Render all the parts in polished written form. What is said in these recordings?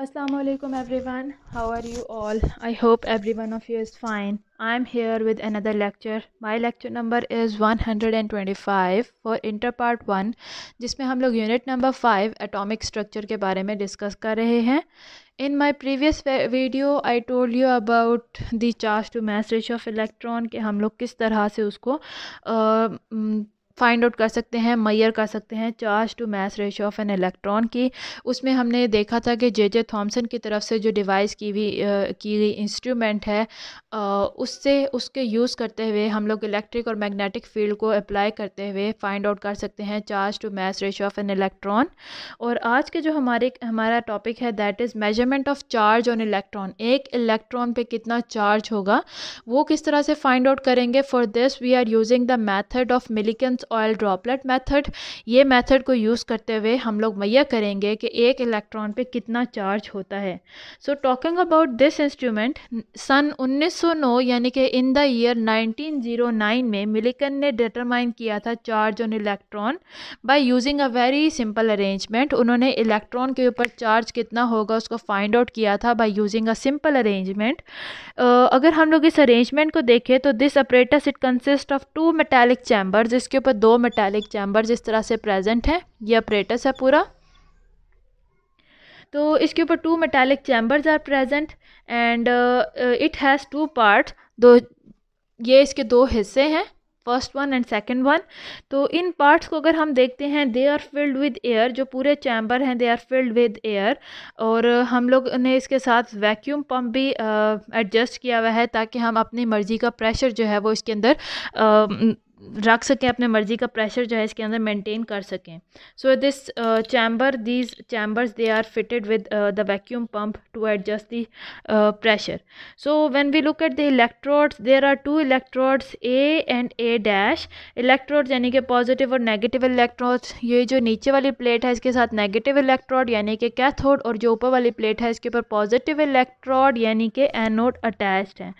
Assalamualaikum everyone. How are you all? I hope every one of you is fine. I'm here with another lecture. My lecture number is 125 for Inter Part 1 जिसमें हम लोग unit number 5 atomic structure के बारे में discuss कर रहे हैं. In my previous video I told you about the charge to mass ratio of electron कि हम लोग किस तरह से उसको फाइंड आउट कर सकते हैं, मैयर कर सकते हैं charge to mass ratio of an electron की. उसमें हमने देखा था कि जे थॉमसन की तरफ से जो डिवाइस की गई इंस्ट्रूमेंट है उससे उसके यूज़ करते हुए हम लोग इलेक्ट्रिक और मैग्नेटिक फील्ड को अप्लाई करते हुए फाइंड आउट कर सकते हैं charge to mass ratio of an electron. और आज के जो हमारा टॉपिक है that is measurement of charge on electron. एक इलेक्ट्रॉन पे कितना चार्ज होगा वो किस तरह से फाइंड आउट करेंगे. For this we are using the method of Millikan's oil droplet method. ये मेथड को यूज़ करते हुए हम लोग मैयर करेंगे कि एक इलेक्ट्रॉन पे कितना चार्ज होता है. So talking about this instrument, सन 1909 यानी कि इन द ईयर 1909 में मिलिकन ने डिटरमाइन किया था charge on electron by using a very simple arrangement. उन्होंने इलेक्ट्रॉन के ऊपर चार्ज कितना होगा उसको फाइंड आउट किया था by using a simple arrangement. अगर हम लोग इस अरेंजमेंट को देखें तो this apparatus it consist of two metallic chambers. इसके ऊपर दो मेटालिक चैम्बर्स इस तरह से प्रेजेंट है. ये अपरेटस है पूरा. तो इसके ऊपर two metallic chambers are present and it has two parts. ये इसके दो हिस्से हैं, first one and second one. तो इन पार्ट्स को अगर हम देखते हैं they are filled with air. जो पूरे चैम्बर हैं they are filled with air. और हम लोग ने इसके साथ वैक्यूम पंप भी एडजस्ट किया हुआ है ताकि हम अपनी मर्ज़ी का प्रेशर जो है वो इसके अंदर रख सकें, अपने मर्ज़ी का प्रेशर जो है इसके अंदर मेंटेन कर सकें. So this chamber, these chambers they are fitted with the vacuum pump to adjust the pressure. So when we look at the electrodes there are two electrodes A and A dash. Electrodes यानी कि positive और negative electrodes. ये जो नीचे वाली plate है इसके साथ नेगेटिव इलेक्ट्रोड यानी कि कैथोड, और जो ऊपर वाली प्लेट है इसके ऊपर पॉजिटिव इलेक्ट्रोड यानी कि एनोड अटैच्ड है.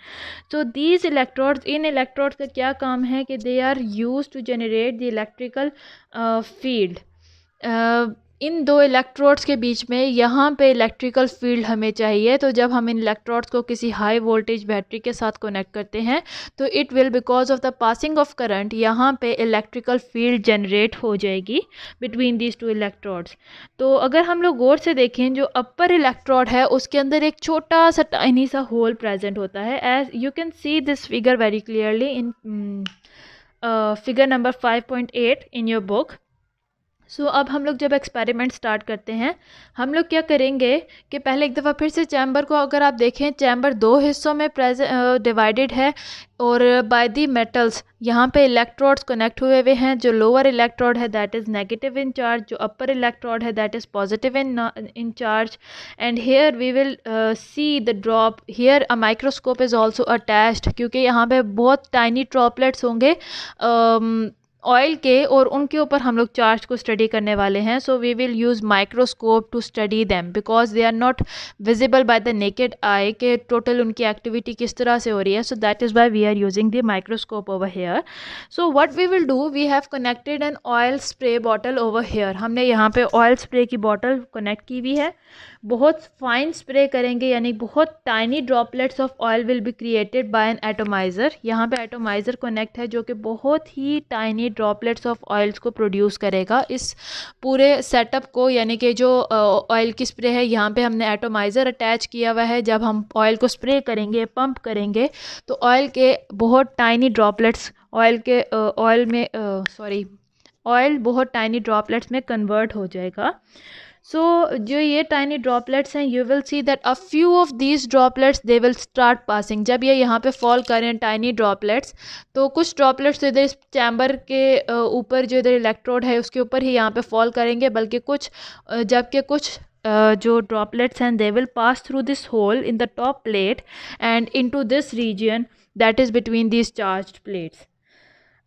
सो दीज इलेक्ट्रोड्स, इन इलेक्ट्रोड्स का क्या काम है कि they are used to generate the electrical field. इन दो इलेक्ट्रोड्स के बीच में यहाँ पे इलेक्ट्रिकल फील्ड हमें चाहिए. तो जब हम इन इलेक्ट्रोड्स को किसी हाई वोल्टेज बैटरी के साथ कनेक्ट करते हैं तो it will because of the passing of current यहाँ पे इलेक्ट्रिकल फील्ड जनरेट हो जाएगी बिटवीन दीज टू इलेक्ट्रोड्स. तो अगर हम लोग गौर से देखें जो अपर इलेक्ट्रोड है उसके अंदर एक छोटा सा टाइनी सा होल प्रेजेंट होता है. As you can see this figure very clearly in figure number 5.8 in your book. So अब हम लोग जब एक्सपेरिमेंट स्टार्ट करते हैं हम लोग क्या करेंगे कि पहले एक दफ़ा फिर से चैम्बर को अगर आप देखें चैम्बर दो हिस्सों में डिवाइडेड है और बाय दी मेटल्स यहाँ पे इलेक्ट्रोड्स कनेक्ट हुए हुए हैं. जो लोअर इलेक्ट्रोड है that is negative in charge, जो अपर इलेक्ट्रोड है that is positive in charge. And here we will see the drop. Here a microscope is also attached क्योंकि यहाँ पे बहुत टाइनी ड्रॉपलेट्स होंगे ऑयल के और उनके ऊपर हम लोग चार्ज को स्टडी करने वाले हैं. So we will use microscope to study them because they are not visible by the naked eye के टोटल उनकी एक्टिविटी किस तरह से हो रही है. So that is why we are using the microscope over here. So what we will do, we have connected an oil spray bottle over here. हमने यहाँ पे ऑयल स्प्रे की बॉटल कनेक्ट की हुई है. बहुत फाइन स्प्रे करेंगे यानी बहुत tiny droplets of oil will be created by an atomiser. यहाँ पे एटोमाइज़र कनेक्ट है जो कि बहुत ही टाइनी ड्रॉपलेट्स ऑफ ऑयल्स को प्रोड्यूस करेगा. इस पूरे सेटअप को यानी कि जो ऑयल की स्प्रे है यहाँ पे हमने एटोमाइज़र अटैच किया हुआ है. जब हम ऑयल को स्प्रे करेंगे, पंप करेंगे तो ऑयल के बहुत टाइनी ड्रॉपलेट्स ऑयल बहुत टाइनी ड्रॉपलेट्स में कन्वर्ट हो जाएगा. सो जो ये टाइनी ड्रॉपलेट्स हैं you will see that a few of these droplets they will start passing. जब ये यहाँ पे फॉल करें टाइनी ड्रॉपलेट्स तो कुछ ड्रॉपलेट्स इधर इस चैम्बर के ऊपर जो इधर इलेक्ट्रोड है उसके ऊपर ही यहाँ पे फॉल करेंगे, बल्कि जबकि कुछ जो ड्रॉपलेट्स हैं they will pass through this hole in the top plate and into this region that is between these charged plates.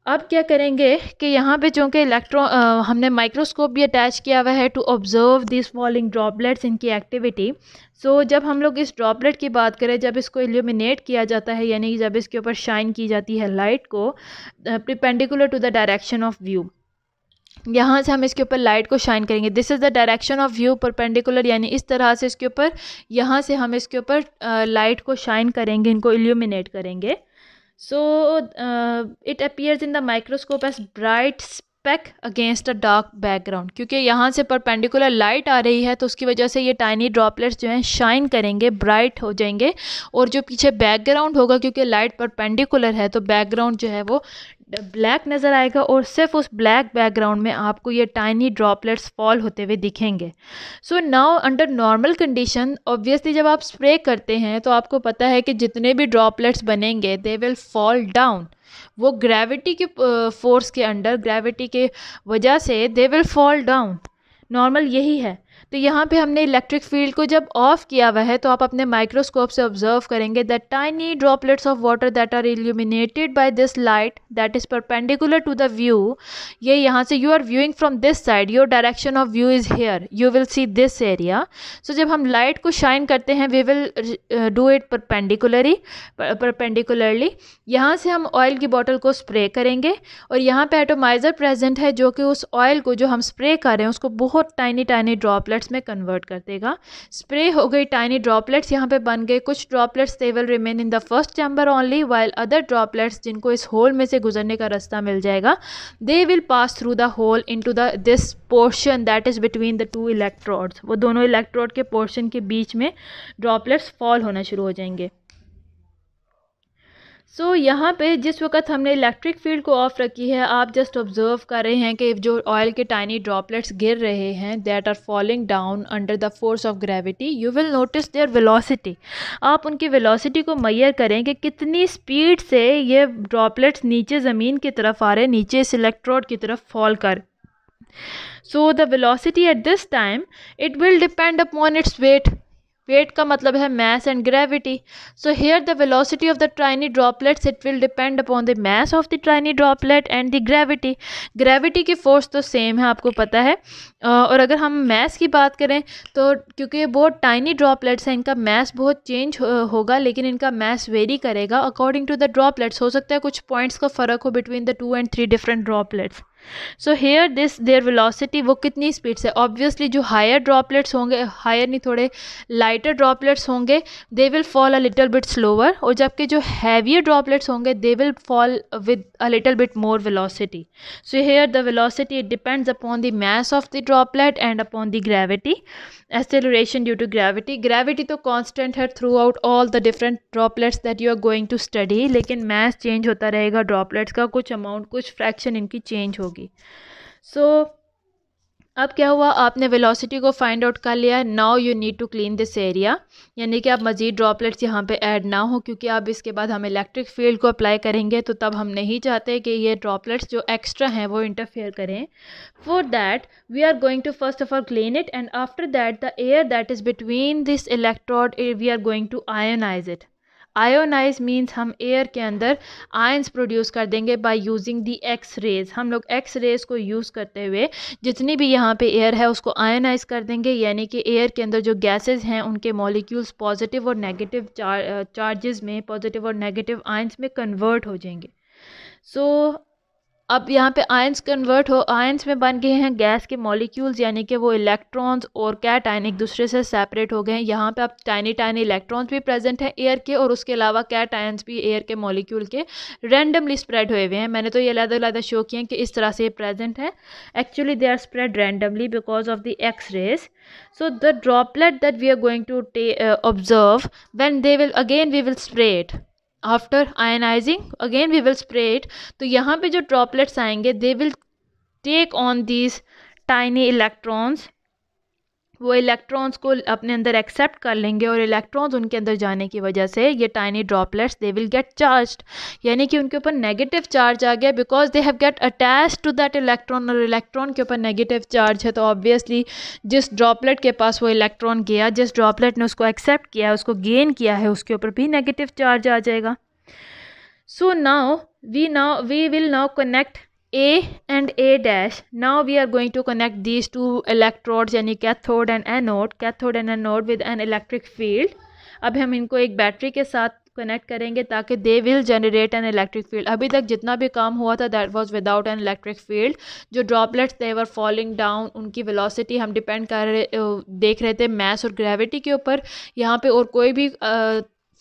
अब क्या करेंगे कि यहाँ पे चूँकि हमने माइक्रोस्कोप भी अटैच किया हुआ है to observe this falling droplets, इनकी एक्टिविटी. सो जब हम लोग इस ड्रॉपलेट की बात करें, जब इसको इल्यूमिनेट किया जाता है यानी कि जब इसके ऊपर शाइन की जाती है लाइट को perpendicular to the direction of view, यहाँ से हम इसके ऊपर लाइट को शाइन करेंगे। This is the direction of view perpendicular, यानी इस तरह से इसके ऊपर, यहाँ से हम इसके ऊपर लाइट को शाइन करेंगे, इनको इल्यूमिनेट करेंगे। So it appears in the microscope as bright speck against a dark background. क्योंकि यहाँ से परपेंडिकुलर लाइट आ रही है तो उसकी वजह से ये टाइनी ड्रॉपलेट्स जो हैं शाइन करेंगे, ब्राइट हो जाएंगे, और जो पीछे बैकग्राउंड होगा, क्योंकि लाइट परपेंडिकुलर है तो बैकग्राउंड जो है वो ब्लैक नज़र आएगा, और सिर्फ उस ब्लैक बैकग्राउंड में आपको ये टाइनी ड्रॉपलेट्स फॉल होते हुए दिखेंगे। So now under normal condition, obviously जब आप स्प्रे करते हैं तो आपको पता है कि जितने भी ड्रॉपलेट्स बनेंगे दे विल फॉल डाउन। वो ग्रेविटी के फोर्स के अंडर, ग्रेविटी के वजह से दे विल फॉल डाउन, नॉर्मल यही है। तो यहाँ पे हमने इलेक्ट्रिक फील्ड को जब ऑफ किया हुआ है तो आप अपने माइक्रोस्कोप से ऑब्जर्व करेंगे that tiny droplets of water that are illuminated by this light that is perpendicular to the view. ये यहाँ से you are viewing from this side, your direction of view is here, you will see this area. So जब हम light को shine करते हैं we will do it perpendicularly. यहाँ से हम ऑयल की बॉटल को स्प्रे करेंगे और यहाँ पे एटोमाइज़र प्रेजेंट है जो कि उस ऑयल को जो हम स्प्रे कर रहे हैं उसको बहुत टाइनी टाइनी ड्रॉपलेट्स में कन्वर्ट कर देगा। स्प्रे हो गई, टाइनी ड्रॉपलेट्स यहाँ पे बन गए। कुछ droplets they will remain in the first chamber only, while other droplets जिनको इस होल में से गुजरने का रास्ता मिल जाएगा, they will pass through the hole into the this portion that is between the two electrodes. वो दोनों इलेक्ट्रोड के पोर्शन के बीच में ड्रॉपलेट्स फॉल होना शुरू हो जाएंगे। सो यहाँ पे जिस वक्त हमने इलेक्ट्रिक फील्ड को ऑफ रखी है, आप जस्ट ऑब्जर्व कर रहे हैं कि जो ऑयल के टाइनी ड्रॉपलेट्स गिर रहे हैं that are falling down under the force of gravity, you will notice their velocity. आप उनकी वेलोसिटी को मैयर करें कि कितनी स्पीड से ये ड्रॉपलेट्स नीचे ज़मीन की तरफ आ रहे हैं, नीचे इस इलेक्ट्रोड की तरफ फॉल कर। So the velocity at this time it will depend upon its weight. Weight का मतलब है mass and gravity. So here the velocity of the tiny droplets, it will depend upon the mass of the tiny droplet and the gravity. Gravity की force तो same है, आपको पता है। और अगर हम mass की बात करें तो क्योंकि ये बहुत tiny droplets हैं, इनका mass बहुत change होगा, लेकिन इनका mass vary करेगा according to the droplets। हो सकता है कुछ points का फ़र्क हो between the 2 and 3 different droplets. So here this there velocity, वो कितनी स्पीड से, ऑब्वियसली जो हायर ड्रॉपलेट्स होंगे, हायर नहीं थोड़े लाइटर ड्रॉपलेट्स होंगे, they will fall a little bit slower, और जबकि जो हैवियर ड्रॉपलेट्स होंगे they will fall with a little bit more velocity. So here the velocity it depends upon the mass of the droplet and upon the gravity. Acceleration due to gravity, gravity तो constant है throughout all the different droplets that you are going to study, लेकिन mass change होता रहेगा droplets का, कुछ amount, कुछ fraction इनकी change होगी। सो अब क्या हुआ, आपने वेलोसिटी को फाइंड आउट कर लिया है। Now you need to clean this area, यानी कि अब मज़ीद ड्रॉपलेट्स यहाँ पे ऐड ना हो, क्योंकि अब इसके बाद हम इलेक्ट्रिक फील्ड को अप्लाई करेंगे तो तब हम नहीं चाहते कि ये ड्रॉपलेट्स जो एक्स्ट्रा हैं वो इंटरफेयर करें। For that we are going to first of all clean it, and after that the air that is between this electrode we are going to ionise it. Ionise means हम air के अंदर ions produce कर देंगे by using the X rays. हम लोग x raise को use करते हुए जितनी भी यहाँ पे एयर है उसको आयोनाइज कर देंगे, यानी कि एयर के अंदर जो गैसेस हैं उनके मॉलिक्यूल्स पॉजिटिव और नेगेटिव चार्जेस में, पॉजिटिव और नेगेटिव आयंस में कन्वर्ट हो जाएंगे। सो अब यहाँ पे आयंस कन्वर्ट हो, आयंस में बन गए हैं गैस के मॉलिक्यूल्स, यानी कि वो इलेक्ट्रॉन्स और कैटायन एक दूसरे से सेपरेट हो गए हैं। यहाँ पे अब टाइनी टाइनी इलेक्ट्रॉन्स भी प्रेजेंट हैं एयर के, और उसके अलावा कैटायंस भी एयर के मॉलिक्यूल के रैंडमली स्प्रेड हुए हुए हैं। मैंने तो ये अलग-अलग शो किए हैं कि इस तरह से ये प्रेजेंट है, actually they are spread randomly because of the X rays. So the droplet that we are going to observe when they will again we will spray it after ionising, again we will spray it. तो यहाँ पे जो droplets आएंगे they will take on these tiny electrons, वो electrons को अपने अंदर accept कर लेंगे, और इलेक्ट्रॉन्स उनके अंदर जाने की वजह से ये tiny droplets they will get charged, यानी कि उनके ऊपर नेगेटिव चार्ज आ गया because they have get attached to that electron, और इलेक्ट्रॉन के ऊपर नेगेटिव चार्ज है तो ऑब्वियसली जिस ड्रॉपलेट के पास वो इलेक्ट्रॉन गया, जिस ड्रॉपलेट ने उसको एक्सेप्ट किया, उसको गेन किया है, उसके ऊपर भी नेगेटिव चार्ज आ जाएगा। So now we will now connect A and A dash. Now we are going to connect these two electrodes, यानी cathode and anode with an electric field. अब हम इनको एक बैटरी के साथ कनेक्ट करेंगे ताकि they will generate an electric field. अभी तक जितना भी काम हुआ था that was without an electric field. जो droplets they were falling down, उनकी वेलोसिटी हम डिपेंड देख रहे थे मैस और ग्रेविटी के ऊपर। यहाँ पे और कोई भी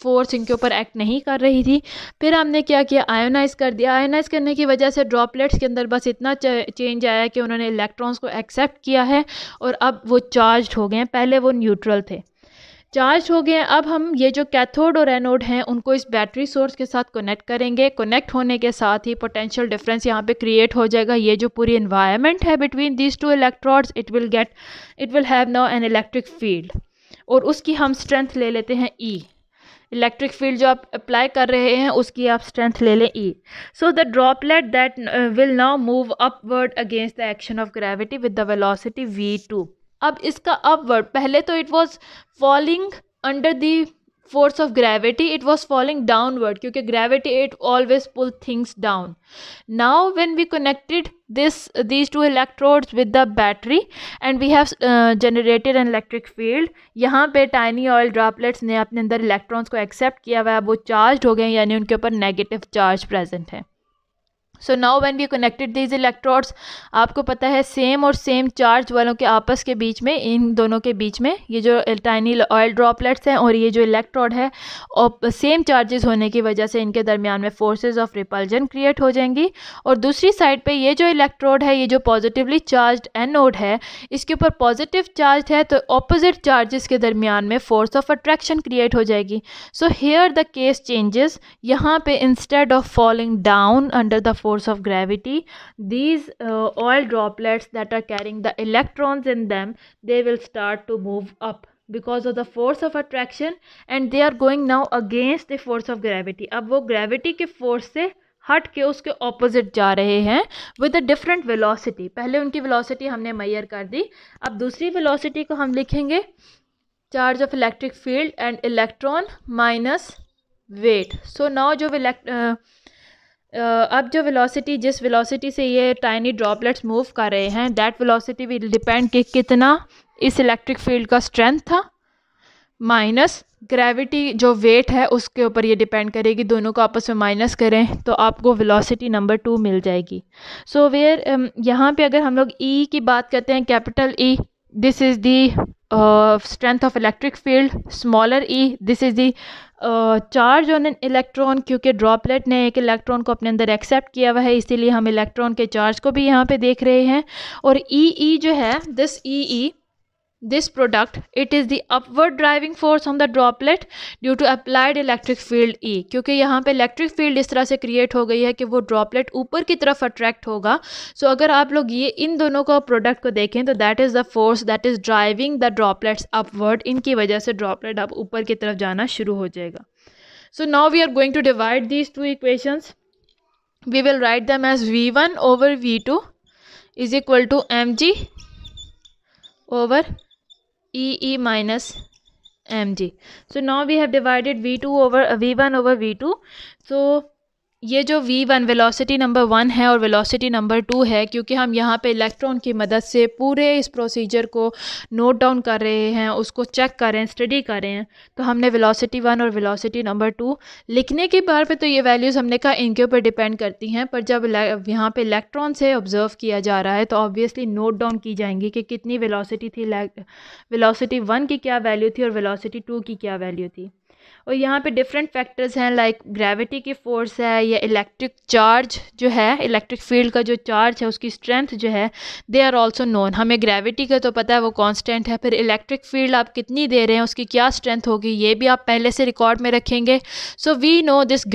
फोर्स इनके ऊपर एक्ट नहीं कर रही थी। फिर हमने क्या किया, आयोनाइज कर दिया। आयोनाइज करने की वजह से ड्रॉपलेट्स के अंदर बस इतना चेंज आया कि उन्होंने इलेक्ट्रॉन्स को एक्सेप्ट किया है और अब वो चार्ज हो गए हैं, पहले वो न्यूट्रल थे, चार्ज हो गए हैं। अब हम ये जो कैथोड और एनोड हैं उनको इस बैटरी सोर्स के साथ कनेक्ट करेंगे। कनेक्ट होने के साथ ही पोटेंशियल डिफरेंस यहाँ पे क्रिएट हो जाएगा। ये जो पूरी एनवायरनमेंट है between these two electrodes, it will have now N electric field, और उसकी हम स्ट्रेंथ ले लेते हैं E। इलेक्ट्रिक फील्ड जो आप अप्लाई कर रहे हैं उसकी आप स्ट्रेंथ ले लें E। So the droplet that will now move upward against the action of gravity with the velocity v2। अब इसका अपवर्ड, पहले तो it was falling under the force of gravity, it was falling downward क्योंकि gravity it always pull things down. Now when we connected these two electrodes with the battery and we have generated an electric field, यहाँ पे tiny oil droplets ने अपने अंदर electrons को accept किया हुआ है, वो चार्ज हो गए, यानी उनके ऊपर नेगेटिव चार्ज प्रेजेंट है। So now when we connected these electrodes, आपको पता है सेम और सेम चार्ज वालों के आपस के बीच में, इन दोनों के बीच में ये जो टाइनी ऑयल ड्रॉपलेट्स हैं और ये जो इलेक्ट्रोड है, और सेम चार्जेस होने की वजह से इनके दरमियान में फोर्सेस ऑफ रिपल्जन क्रिएट हो जाएंगी। और दूसरी साइड पे ये जो इलेक्ट्रोड है, ये जो पॉजिटिवली चार्ज्ड एनोड है, इसके ऊपर पॉजिटिव चार्ज है, तो ऑपोजिट चार्जेस के दरमियान में फोर्स ऑफ अट्रैक्शन क्रिएट हो जाएगी। So here the case changes, यहाँ पे instead of falling down under the force of gravity, these oil droplets that are carrying the electrons in them, they will start to move up because of the force of attraction and they are going now against the force of gravity। अब वो gravity के force से हट के उसके opposite जा रहे हैं with a different velocity। पहले उनकी velocity हमने measure कर दी, अब दूसरी velocity को हम लिखेंगे charge of electric field and electron minus weight। so now जो अब जो वेलोसिटी, जिस वेलोसिटी से ये टाइनी ड्रॉपलेट्स मूव कर रहे हैं, दैट वेलोसिटी विल डिपेंड कि कितना इस इलेक्ट्रिक फील्ड का स्ट्रेंथ था माइनस ग्रेविटी जो वेट है उसके ऊपर ये डिपेंड करेगी। दोनों को आपस में माइनस करें तो आपको वेलोसिटी नंबर 2 मिल जाएगी। सो वेयर यहाँ पे अगर हम लोग E की बात करते हैं, capital E, this is the strength of electric field, smaller E, this is the charge on an electron, क्योंकि ड्रॉपलेट ने एक इलेक्ट्रॉन को अपने अंदर एक्सेप्ट किया हुआ है, इसीलिए हम इलेक्ट्रॉन के चार्ज को भी यहाँ पे देख रहे हैं। और ई जो है, this product, it is the upward driving force on the droplet due to applied electric field E, क्योंकि यहाँ पे इलेक्ट्रिक फील्ड इस तरह से क्रिएट हो गई है कि वो ड्रॉपलेट ऊपर की तरफ अट्रैक्ट होगा। सो अगर आप लोग ये इन दोनों का प्रोडक्ट को देखें तो that is the force that is driving the droplets upward. इनकी वजह से ड्रॉपलेट अब ऊपर की तरफ जाना शुरू हो जाएगा। So now we are going to divide these two equations. We will write them as V1 over V2 is equal to mg over E minus mg। So now we have divided V1 over V2। So ये जो V1 velocity number 1 है और velocity number 2 है, क्योंकि हम यहाँ पे electron की मदद से पूरे इस प्रोसीजर को नोट डाउन कर रहे हैं, उसको चेक कर रहे हैं, स्टडी कर रहे हैं, तो हमने वेलोसिटी 1 और वेलोसिटी नंबर 2 लिखने के बार पे तो ये वैल्यूज़ हमने कहा इनके ऊपर डिपेंड करती हैं, पर जब यहाँ पे इलेक्ट्रॉन से ऑब्जर्व किया जा रहा है तो ऑब्वियसली नोट डाउन की जाएंगी कि कितनी वेलोसिटी थी, वेलोसिटी 1 की क्या वैल्यू थी और वेलोसिटी 2 की क्या वैल्यू थी। और यहाँ पे डिफरेंट फैक्टर्स हैं, लाइक ग्रेविटी की फोर्स है, या इलेक्ट्रिक चार्ज जो है, इलेक्ट्रिक फील्ड का जो चार्ज है उसकी स्ट्रेंथ जो है, दे आर ऑल्सो नोन। हमें ग्रेविटी का तो पता है वो कांस्टेंट है, फिर इलेक्ट्रिक फील्ड आप कितनी दे रहे हैं उसकी क्या स्ट्रेंथ होगी ये भी आप पहले से रिकॉर्ड में रखेंगे। So we know this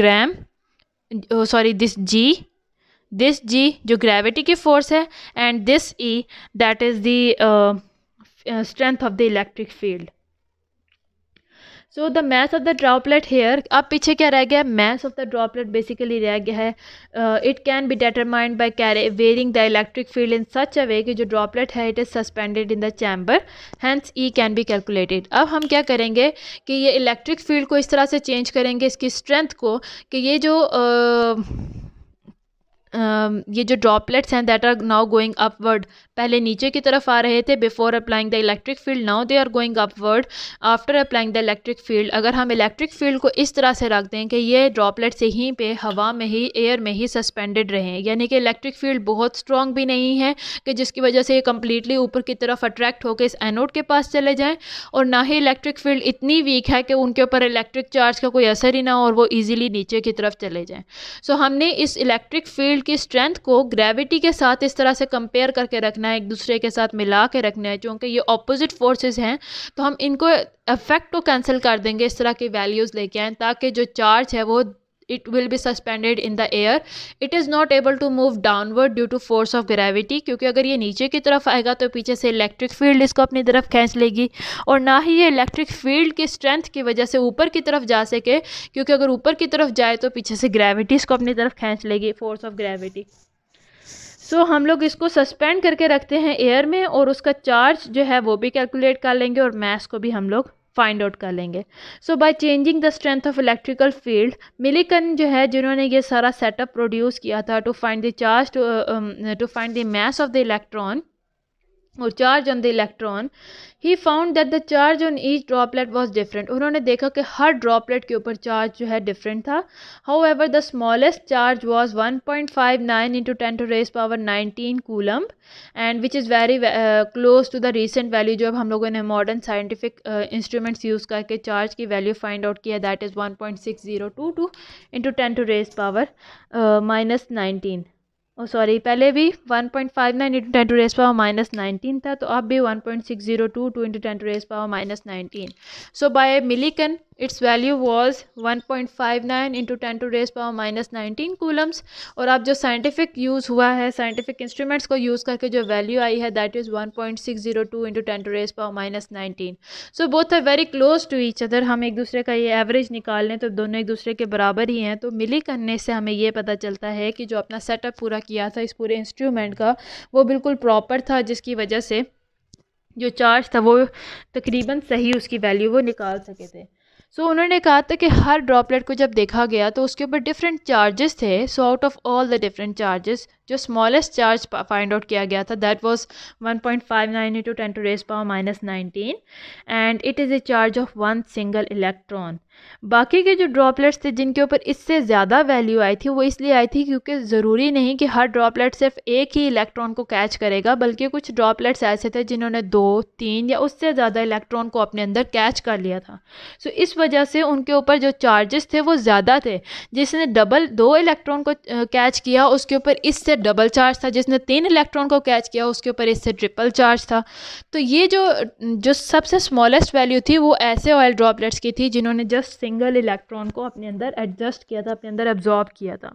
this G जो ग्रेविटी की फोर्स है, and this E that is the strength of the electric field. So the math of the droplet here, अब पीछे क्या रह गया, math of the droplet basically रह गया है, it can be determined by varying the electric field in such a way कि जो ड्रॉपलेट है it is suspended in the chamber, hence E can be calculated. अब हम क्या करेंगे कि ये इलेक्ट्रिक फील्ड को इस तरह से चेंज करेंगे, इसकी स्ट्रेंथ को, कि ये जो ये जो ड्रॉपलेट्स हैं that are now going upward, पहले नीचे की तरफ आ रहे थे before applying the electric field, now they are going upward after applying the electric field. अगर हम इलेक्ट्रिक फील्ड को इस तरह से रख दें कि ये ड्रॉपलेट्स यहीं पे हवा में ही, एयर में ही सस्पेंडेड रहें, यानी कि इलेक्ट्रिक फील्ड बहुत स्ट्रॉन्ग भी नहीं है कि जिसकी वजह से ये कम्प्लीटली ऊपर की तरफ अट्रैक्ट होकर इस एनोड के पास चले जाएँ, और ना ही इलेक्ट्रिक फील्ड इतनी वीक है कि उनके ऊपर इलेक्ट्रिक चार्ज का कोई असर ही ना हो और वो ईजिली नीचे की तरफ चले जाएँ। सो हमने इस इलेक्ट्रिक फील्ड की स्ट्रेंथ को ग्रेविटी के साथ इस तरह से कंपेयर करके रखना है, एक दूसरे के साथ मिला के रखना है, क्योंकि ये ऑपोजिट फोर्सेस हैं तो हम इनको इफेक्ट को कैंसिल कर देंगे, इस तरह की वैल्यूज़ लेके आएँ ताकि जो चार्ज है वो it will be suspended in the air, it is not able to move downward due to force of gravity, क्योंकि अगर ये नीचे की तरफ आएगा तो पीछे से इलेक्ट्रिक फील्ड इसको अपनी तरफ खींच लेगी, और ना ही ये इलेक्ट्रिक फील्ड की स्ट्रेंथ की वजह से ऊपर की तरफ जा सके, क्योंकि अगर ऊपर की तरफ जाए तो पीछे से ग्रेविटी इसको अपनी तरफ खींच लेगी, फोर्स ऑफ ग्रेविटी। सो हम लोग इसको सस्पेंड करके रखते हैं एयर में, और उसका चार्ज जो है वो भी कैलकुलेट कर लेंगे और मास को भी हम लोग फाइंड आउट कर लेंगे। So by changing the strength of electrical field, Millikan जो है जिन्होंने ये सारा सेटअप प्रोड्यूस किया था to find the charge, to find the mass of the electron और charge on the electron, he found that the charge on each droplet was different. उन्होंने देखा कि हर ड्रॉपलेट के ऊपर चार्ज जो है डिफरेंट था। However the smallest charge was 1.59 into 10⁻19 coulomb, and which is very close to the recent value जो अब हम लोगों ने मॉडर्न साइंटिफिक इंस्ट्रूमेंट्स यूज़ करके चार्ज की वैल्यू फाइंड आउट किया, दैट इज़ 1.6022 इंटू 10⁻⁻19। सॉरी, पहले भी 1.59 इंटू 10⁻⁻19 था, तो अब भी 1.6022 into 10⁻⁻19। So by Millikan its value was 1.59 into 10⁻⁻19 coulombs, और अब जो साइंटिफिक यूज़ हुआ है, साइंटिफिक इंस्ट्रूमेंट्स को यूज़ करके जो वैल्यू आई है that is 1.602 into 10⁻⁻19। So both are very close to each other. हम एक दूसरे का ये एवरेज निकाल लें तो दोनों एक दूसरे के बराबर ही हैं। तो मिलिकन ने से हमें ये पता चलता है कि जो अपना सेटअप पूरा किया था इस पूरे इंस्ट्रूमेंट का वो बिल्कुल प्रॉपर था, जिसकी वजह से जो चार्ज था वो तकरीबन सही उसकी वैल्यू वो निकाल सके थे। सो उन्होंने कहा था कि हर ड्रॉपलेट को जब देखा गया तो उसके ऊपर डिफरेंट चार्जेस थे। So out of all the different charges जो स्मॉलेस्ट चार्ज फाइंड आउट किया गया था that was 1.59 into 10⁻⁻19 and it is a charge of one single electron. बाकी के जो ड्रॉपलेट्स थे जिनके ऊपर इससे ज़्यादा वैल्यू आई थी वो इसलिए आई थी क्योंकि ज़रूरी नहीं कि हर ड्रॉपलेट सिर्फ एक ही इलेक्ट्रॉन को कैच करेगा, बल्कि कुछ ड्रॉपलेट्स ऐसे थे जिन्होंने 2, 3 या उससे ज़्यादा इलेक्ट्रॉन को अपने अंदर कैच कर लिया था। सो इस वजह से उनके ऊपर जो चार्जेस थे वो ज़्यादा थे। जिसने 2 इलेक्ट्रॉन को कैच किया उसके ऊपर इससे डबल चार्ज था, जिसने 3 इलेक्ट्रॉन को कैच किया उसके ऊपर इससे ट्रिपल चार्ज था। तो ये जो सबसे स्मॉलेस्ट वैल्यू थी वो ऐसे ऑयल ड्रॉपलेट्स की थी जिन्होंने जस्ट सिंगल इलेक्ट्रॉन को अपने अंदर एडजस्ट किया था, अपने अंदर एब्जॉर्ब किया था।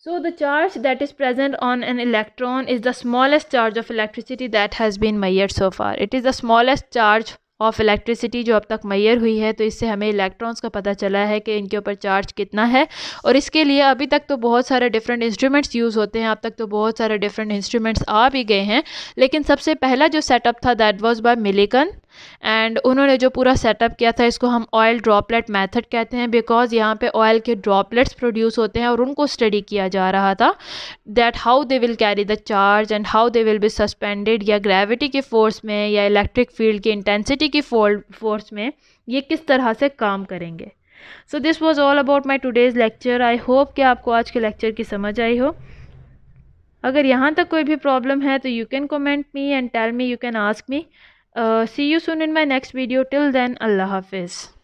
So the charge that is present on an electron is the smallest charge of electricity that has been measured so far. It is the smallest charge of electricity जो अब तक मैयर हुई है। तो इससे हमें इलेक्ट्रॉन्स का पता चला है कि इनके ऊपर चार्ज कितना है, और इसके लिए अभी तक तो बहुत सारे डिफरेंट इंस्ट्रूमेंट्स यूज़ होते हैं। अब तक तो बहुत सारे डिफरेंट इंस्ट्रूमेंट्स आ भी गए हैं, लेकिन सबसे पहला जो सेटअप था that was by Millikan, and उन्होंने जो पूरा सेटअप किया था इसको हम ऑयल ड्रॉपलेट मेथड कहते हैं, बिकॉज यहाँ पे ऑयल के ड्रॉपलेट्स प्रोड्यूस होते हैं और उनको स्टडी किया जा रहा था that how they will carry the charge and how they will be suspended, या ग्रेविटी की फोर्स में या इलेक्ट्रिक फील्ड की इंटेंसिटी की फोर्स में ये किस तरह से काम करेंगे। So this was all about my today's lecture. I hope कि आपको आज के लेक्चर की समझ आई हो। अगर यहाँ तक कोई भी प्रॉब्लम है तो you can comment me and tell me, you can ask me. See you soon in my next video. Till then, Allah Hafiz.